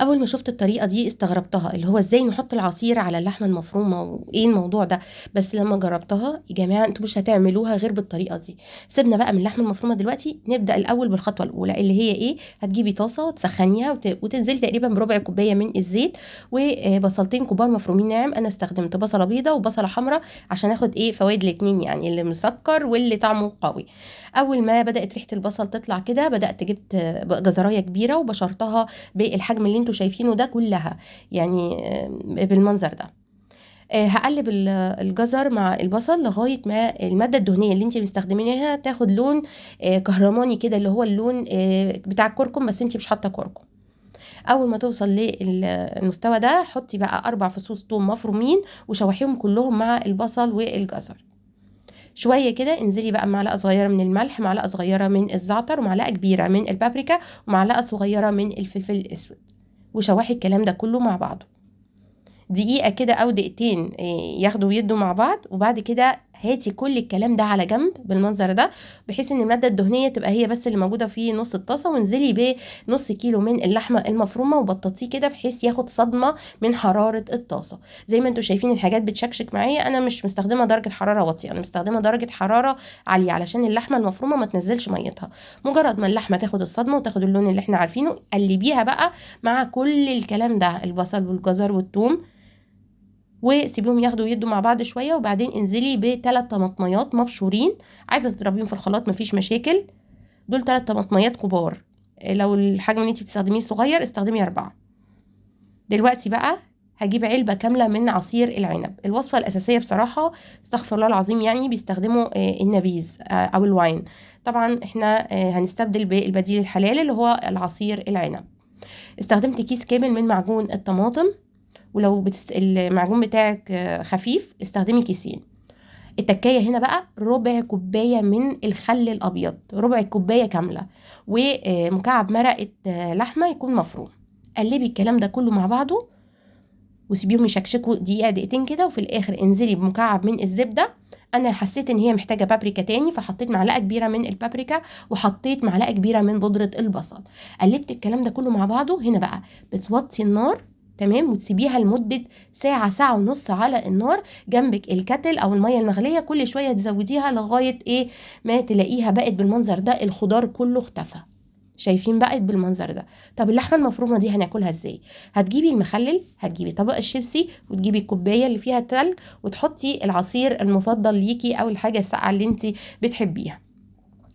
اول ما شفت الطريقه دي استغربتها، اللي هو ازاي نحط العصير على اللحمه المفرومه وايه الموضوع ده. بس لما جربتها يا جماعه انتوا مش هتعملوها غير بالطريقه دي. سيبنا بقى من اللحمه المفرومه دلوقتي، نبدا الاول بالخطوه الاولى اللي هي ايه. هتجيبي طاسه وتسخنيها وتنزلي تقريبا بربع كوبايه من الزيت، وبصلتين كبار مفرومين ناعم. انا استخدمت بصله بيضه وبصله حمراء عشان اخد ايه فوائد الاتنين، يعني اللي مسكر واللي طعمه قوي. اول ما بدات ريحه البصل تطلع كده، بدات جبت جزرايه كبيره وبشرتها بالحجم اللي انتوا شايفينه ده كلها، يعني بالمنظر ده. هقلب الجزر مع البصل لغايه ما الماده الدهنيه اللي انت مستخدمينها تاخد لون كهرماني كده، اللي هو اللون بتاع الكركم، بس انت مش حاطه كركم. اول ما توصل للمستوى ده حطي بقى 4 فصوص ثوم مفرومين وشوحيهم كلهم مع البصل والجزر. شويه كده انزلي بقى معلقه صغيره من الملح، معلقه صغيره من الزعتر، ومعلقه كبيره من البابريكا، ومعلقه صغيره من الفلفل الاسود. وشوحي الكلام ده كله مع بعضه دقيقة كده أو دقيقتين، ياخدوا ويدوا مع بعض. وبعد كده هاتي كل الكلام ده على جنب بالمنظر ده، بحيث ان المادة الدهنية تبقى هي بس اللي موجودة في نص الطاسة. وانزلي بنص كيلو من اللحمة المفرومة وبططيه كده بحيث ياخد صدمة من حرارة الطاسة. زي ما انتوا شايفين الحاجات بتشكشك معايا، انا مش مستخدمة درجة حرارة واطية، انا مستخدمة درجة حرارة عالية علشان اللحمة المفرومة ما تنزلش ميتها. مجرد ما اللحمة تاخد الصدمة وتاخد اللون اللي احنا عارفينه، قلبيها بقى مع كل الكلام ده، البصل والجزر والثوم، وسيبيهم ياخدوا ويدوا مع بعض شويه. وبعدين انزلي ب3 طماطميات مبشورين، عايزه تضربيهم في الخلاط مفيش مشاكل. دول 3 طماطميات كبار، لو الحجم اللي انت بتستخدميه صغير استخدمي 4. دلوقتي بقى هجيب علبه كامله من عصير العنب. الوصفه الاساسيه بصراحه استغفر الله العظيم يعني بيستخدموا النبيذ او الواين. طبعا احنا هنستبدل بالبديل الحلال اللي هو العصير العنب. استخدمت كيس كامل من معجون الطماطم، ولو المعجون بتاعك خفيف استخدمي كيسين. التكايه هنا بقى ربع كوبايه من الخل الابيض، ربع كوبايه كامله، ومكعب مرقه لحمه يكون مفروم. قلبي الكلام ده كله مع بعضه وسيبيهم يشكشكوا دقيقه دقيقتين كده، وفي الاخر انزلي بمكعب من الزبده. انا حسيت ان هي محتاجه بابريكا تاني فحطيت معلقه كبيره من البابريكا، وحطيت معلقه كبيره من بودره البصل. قلبت الكلام ده كله مع بعضه. هنا بقى بتوطي النار تمام وتسيبيها لمده ساعه، ساعه ونص على النار جنبك الكتل او الميه المغليه. كل شويه تزوديها لغايه ايه ما تلاقيها بقت بالمنظر ده، الخضار كله اختفى. شايفين بقت بالمنظر ده. طب اللحمه المفرومه دي هناكلها ازاي؟ هتجيبي المخلل، هتجيبي طبق الشيبسي، وتجيبي الكوبايه اللي فيها التلج، وتحطي العصير المفضل ليكي او الحاجه الساقعه اللي انت بتحبيها.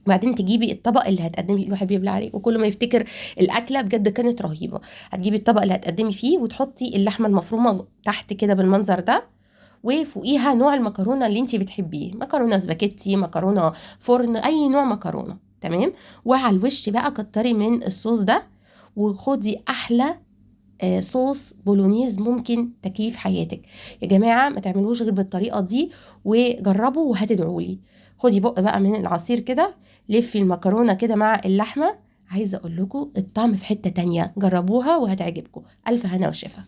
وبعدين تجيبي الطبق اللي هتقدمي فيه، الواحد بيبلع عليه وكل ما يفتكر الاكله بجد كانت رهيبه. هتجيبي الطبق اللي هتقدمي فيه وتحطي اللحمه المفرومه تحت كده بالمنظر ده، وفوقيها نوع المكرونه اللي انت بتحبيه، مكرونه سباكيتي، مكرونه فرن، اي نوع مكرونه تمام. وعلى الوش بقى كتري من الصوص ده، وخدي احلى صوص بولونيز ممكن تاكليه في حياتك. يا جماعه ما تعملوش غير بالطريقه دي، وجربوا وهتدعولي. خدي بق بقى من العصير كده، لفي المكرونه كده مع اللحمه. عايزه اقول لكم الطعم في حته تانية، جربوها وهتعجبكم. الف هنا وشفا.